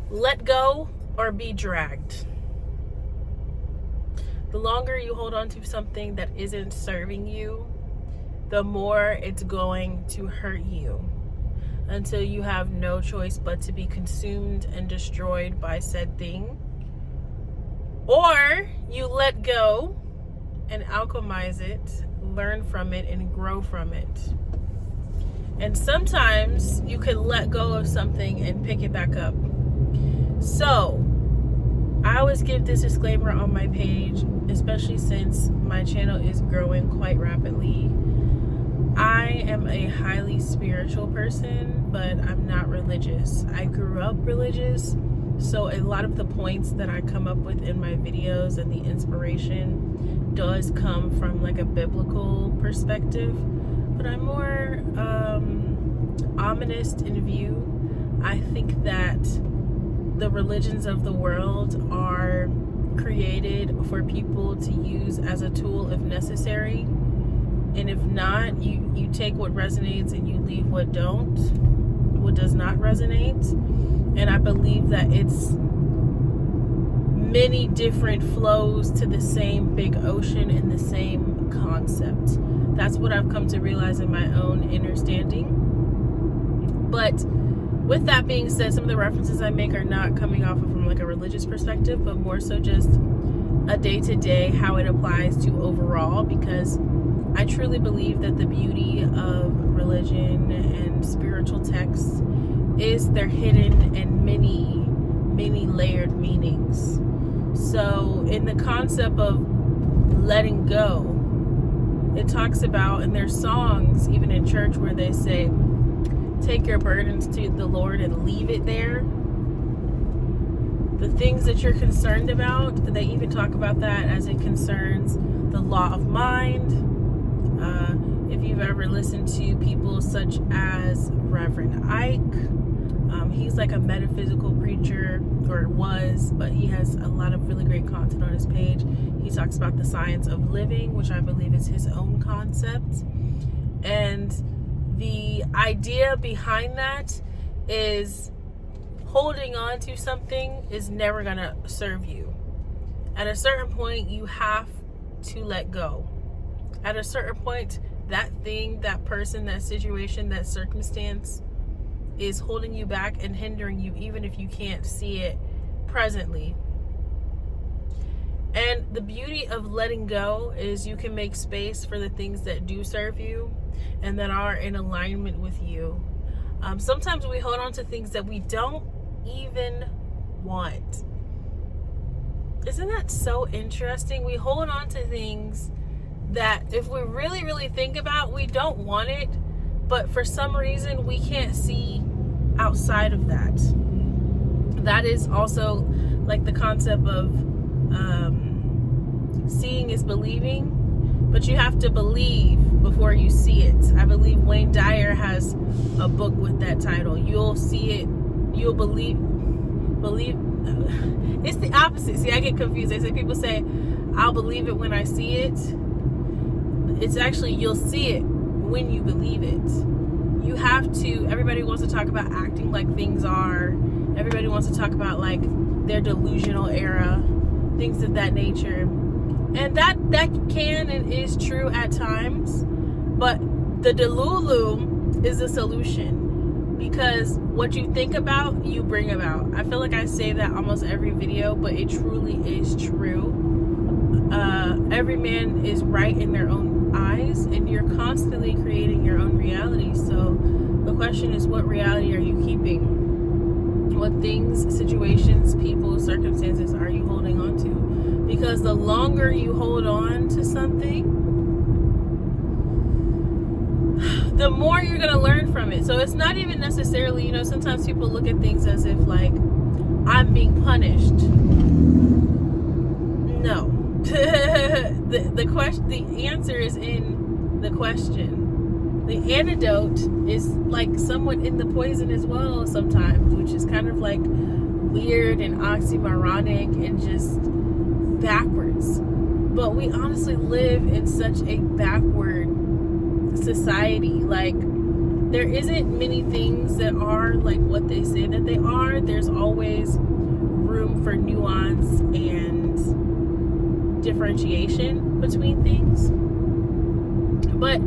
Let go or be dragged. The longer you hold on to something that isn't serving you, the more it's going to hurt you until you have no choice but to be consumed and destroyed by said thing. Or you let go and alchemize it, learn from it, and grow from it. And sometimes you can let go of something and pick it back up. So, I always give this disclaimer on my page, especially since my channel is growing quite rapidly. I am a highly spiritual person, but I'm not religious. I grew up religious, so a lot of the points that I come up with in my videos and the inspiration does come from like a biblical perspective, but I'm more ominous in view. I think that the religions of the world are created for people to use as a tool if necessary, and if not, you take what resonates and you leave what does not resonate. And I believe that it's many different flows to the same big ocean and the same concept. That's what I've come to realize in my own understanding. But with that being said, some of the references I make are not coming off of from like a religious perspective, but more so just a day-to-day, how it applies to overall, because I truly believe that the beauty of religion and spiritual texts is their hidden and many layered meanings. So in the concept of letting go, it talks about, and there's songs even in church where they say, take your burdens to the Lord and leave it there. The things that you're concerned about, they even talk about that as it concerns the law of mind. If you've ever listened to people such as Reverend Ike, he's like a metaphysical preacher, or was, but he has a lot of really great content on his page. He talks about the science of living, which I believe is his own concept. And the idea behind that is holding on to something is never going to serve you. At a certain point, you have to let go. At a certain point, that thing, that person, that situation, that circumstance is holding you back and hindering you, even if you can't see it presently. And the beauty of letting go is you can make space for the things that do serve you and that are in alignment with you. Sometimes we hold on to things that we don't even want. Isn't that so interesting? We hold on to things that if we really think about, we don't want it, but for some reason we can't see outside of that. That is also like the concept of seeing is believing, but you have to believe before you see it. I believe Wayne Dyer has a book with that title. You'll see it, you'll believe. It's the opposite. See, I get confused. They say, people say, I'll believe it when I see it. It's actually, you'll see it when you believe it. You have to, everybody wants to talk about acting like things are. Everybody wants to talk about like their delusional era, things of that nature. And that can and is true at times, but the delulu is a solution, because what you think about, you bring about. I feel like I say that almost every video, but it truly is true. Every man is right in their own eyes, and you're constantly creating your own reality. So the question is, what reality are you keeping? What things, situations, people, circumstances are you holding on to? Because the longer you hold on to something, the more you're going to learn from it. So it's not even necessarily, sometimes people look at things as if like, I'm being punished. No. The answer is in the question. The antidote is like somewhat in the poison as well sometimes, which is kind of like weird and oxymoronic and just backwards. But we honestly live in such a backward society. Like, there isn't many things that are like what they say that they are. There's always for nuance and differentiation between things. But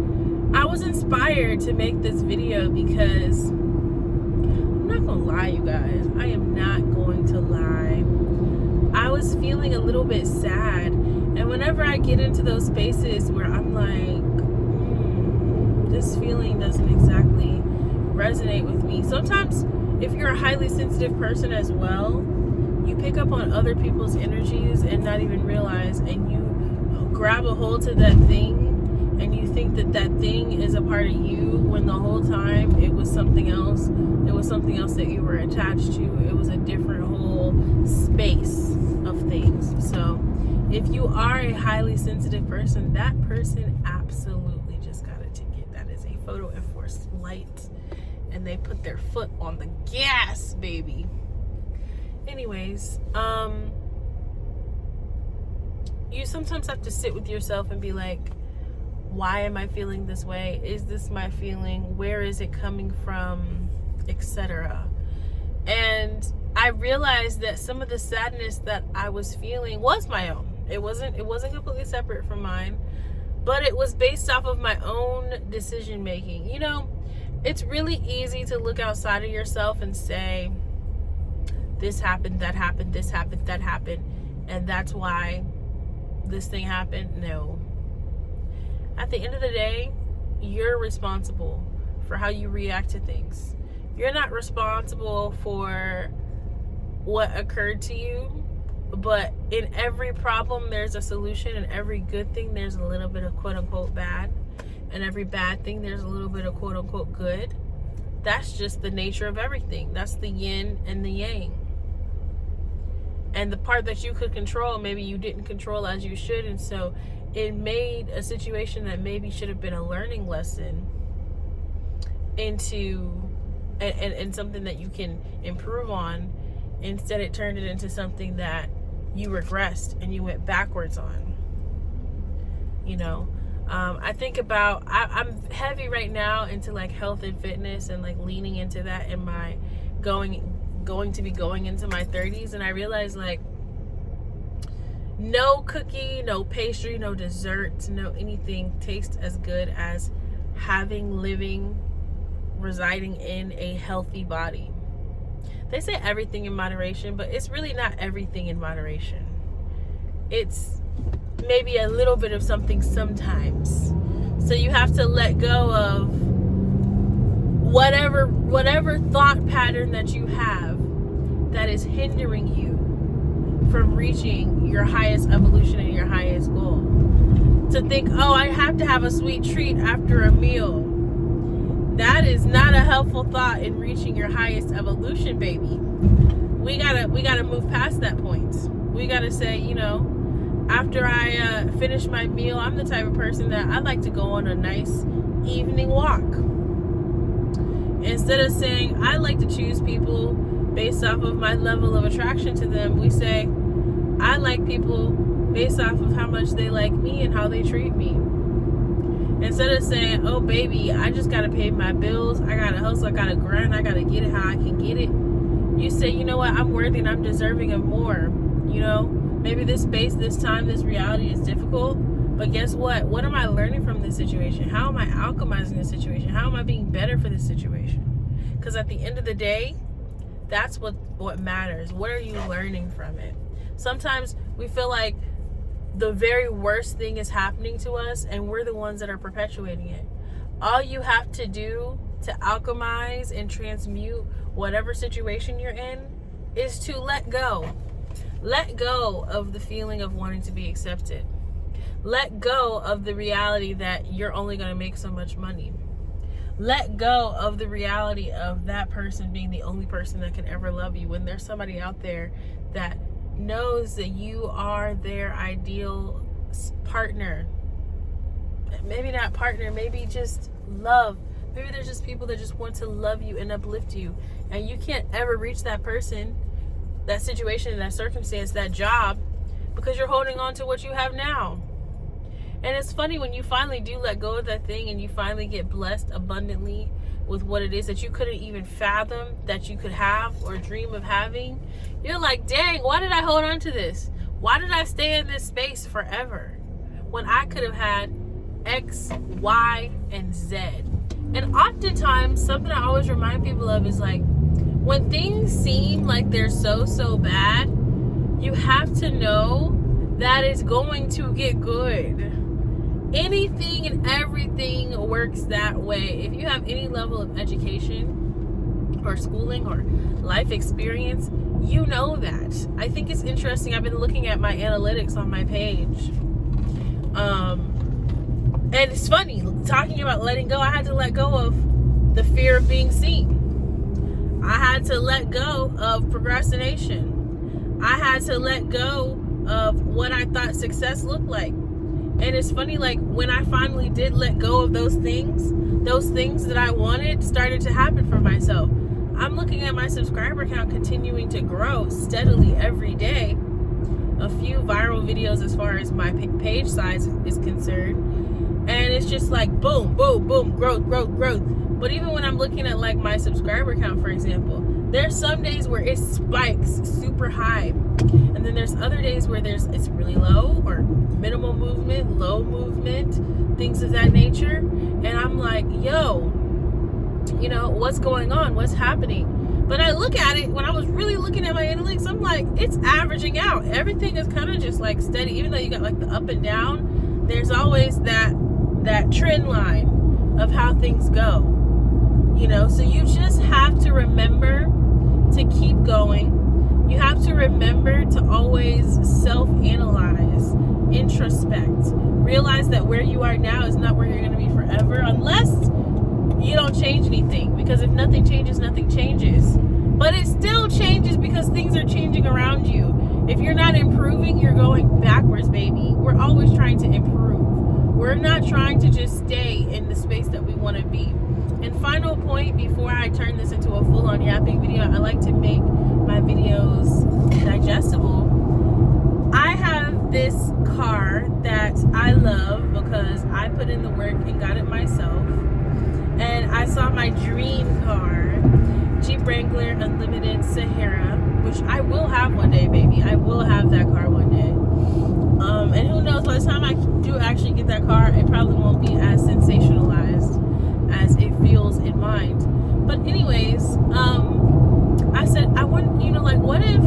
I was inspired to make this video because I'm not gonna lie, you guys. I am not going to lie. I was feeling a little bit sad, and whenever I get into those spaces where I'm like, this feeling doesn't exactly resonate with me. Sometimes if you're a highly sensitive person as well, you pick up on other people's energies and not even realize, and you grab a hold to that thing and you think that that thing is a part of you, when the whole time it was something else. It was something else that you were attached to. It was a different whole space of things. So if you are a highly sensitive person, that person absolutely just got a ticket. That is a photo enforced light, and they put their foot on the gas, baby. Anyways, you sometimes have to sit with yourself and be like, why am I feeling this way? Is this my feeling? Where is it coming from? Etc. And I realized that some of the sadness that I was feeling was my own. It wasn't completely separate from mine, but it was based off of my own decision making. You know, it's really easy to look outside of yourself and say, this happened, that happened, this happened, that happened, and that's why this thing happened. No. At the end of the day, you're responsible for how you react to things. You're not responsible for what occurred to you, but in every problem there's a solution, and every good thing there's a little bit of quote unquote bad, and every bad thing there's a little bit of quote unquote good. That's just the nature of everything. That's the yin and the yang. And the part that you could control, maybe you didn't control as you should, and so it made a situation that maybe should have been a learning lesson into and something that you can improve on. Instead, it turned it into something that you regressed and you went backwards on. You know, I think about, I'm heavy right now into like health and fitness, and like leaning into that in my going to be going into my 30s, and I realized like no cookie, no pastry, no dessert, no anything tastes as good as residing in a healthy body. They say everything in moderation, but it's really not everything in moderation. It's maybe a little bit of something sometimes. So you have to let go of whatever thought pattern that you have that is hindering you from reaching your highest evolution and your highest goal. To think, oh, I have to have a sweet treat after a meal. That is not a helpful thought in reaching your highest evolution, baby. We gotta move past that point. We gotta say, you know, after I finish my meal, I'm the type of person that I like to go on a nice evening walk. Instead of saying I like to choose people based off of my level of attraction to them, we say I like people based off of how much they like me and how they treat me. Instead of saying, oh baby, I just gotta pay my bills, I gotta hustle, I gotta grind, I gotta get it how I can get it, you say, you know what, I'm worthy and I'm deserving of more. You know, maybe this space, this time, this reality is difficult, but guess what? What am I learning from this situation? How am I alchemizing this situation? How am I being better for this situation? Because at the end of the day, that's what matters. What are you learning from it? Sometimes we feel like the very worst thing is happening to us and we're the ones that are perpetuating it. All you have to do to alchemize and transmute whatever situation you're in is to let go. Let go of the feeling of wanting to be accepted. Let go of the reality that you're only going to make so much money. Let go of the reality of that person being the only person that can ever love you, when there's somebody out there that knows that you are their ideal partner. Maybe not partner, maybe just love. Maybe there's just people that just want to love you and uplift you, and you can't ever reach that person, that situation, that circumstance, that job, because you're holding on to what you have now. And it's funny when you finally do let go of that thing and you finally get blessed abundantly with what it is that you couldn't even fathom that you could have or dream of having, you're like, dang, why did I hold on to this? Why did I stay in this space forever when I could have had X, Y, and Z? And oftentimes, something I always remind people of is like, when things seem like they're so bad, you have to know that it's going to get good. Anything and everything works that way. If you have any level of education or schooling or life experience, you know that. I think it's interesting. I've been looking at my analytics on my page. And it's funny, talking about letting go, I had to let go of the fear of being seen. I had to let go of procrastination. I had to let go of what I thought success looked like. And it's funny, like when I finally did let go of those things that I wanted started to happen for myself. I'm looking at my subscriber count continuing to grow steadily every day. A few viral videos as far as my page size is concerned. And it's just like boom, boom, boom, growth. But even when I'm looking at like my subscriber count, for example, there's some days where it spikes super high. And then there's other days where it's really low or minimal movement, low movement, things of that nature. And I'm like, yo, you know, what's going on? What's happening? But I look at it, when I was really looking at my analytics, I'm like, it's averaging out. Everything is kind of just like steady. Even though you got like the up and down, there's always that trend line of how things go. You know, so you just have to remember to keep going. You have to remember to always self-analyze, introspect, realize that where you are now is not where you're going to be forever, unless you don't change anything. Because if nothing changes, nothing changes. But it still changes because things are changing around you. If you're not improving, you're going backwards, baby. We're always trying to improve. We're not trying to just stay in the space that we want to be. And final point, before I turn this into a full-on yapping video, I like to make my videos digestible. I have this car that I love because I put in the work and got it myself. And I saw my dream car, Jeep Wrangler Unlimited Sahara, which I will have one day, baby. I will have that car one day. And who knows, by the time I do actually get that car, it probably won't be as sensationalized as it feels in mind. But anyways, I said, I wouldn't, you know, like, what if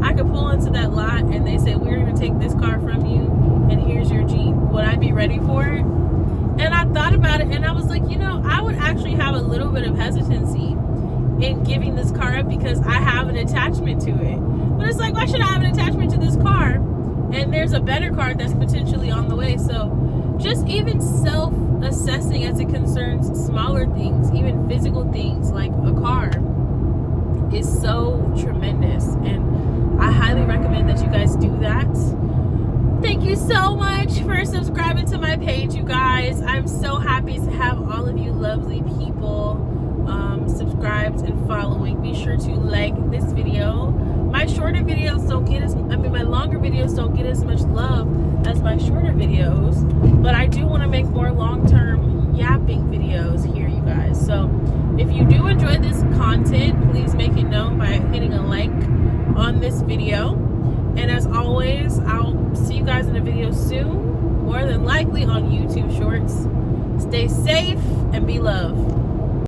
I could pull into that lot and they say, we're going to take this car from you and here's your Jeep? Would I be ready for it? And I thought about it and I was like, you know, I would actually have a little bit of hesitancy in giving this car up because I have an attachment to it. But it's like, why should I have an attachment to this car? And there's a better car that's potentially on the way. So just even self-assessing as it concerns smaller things, even physical things like a car, is so tremendous. And I highly recommend that you guys do that. Thank you so much for subscribing to my page, you guys. I'm so happy to have all of you lovely people subscribed and following. Be sure to like this video. My shorter videos don't get my longer videos don't get as much love as my shorter videos, but I do want to make more long-term yapping videos here, you guys. So if you do enjoy this content, please make it known by hitting a like on this video. And as always, I'll see you guys in a video soon, more than likely on YouTube Shorts. Stay safe and be loved.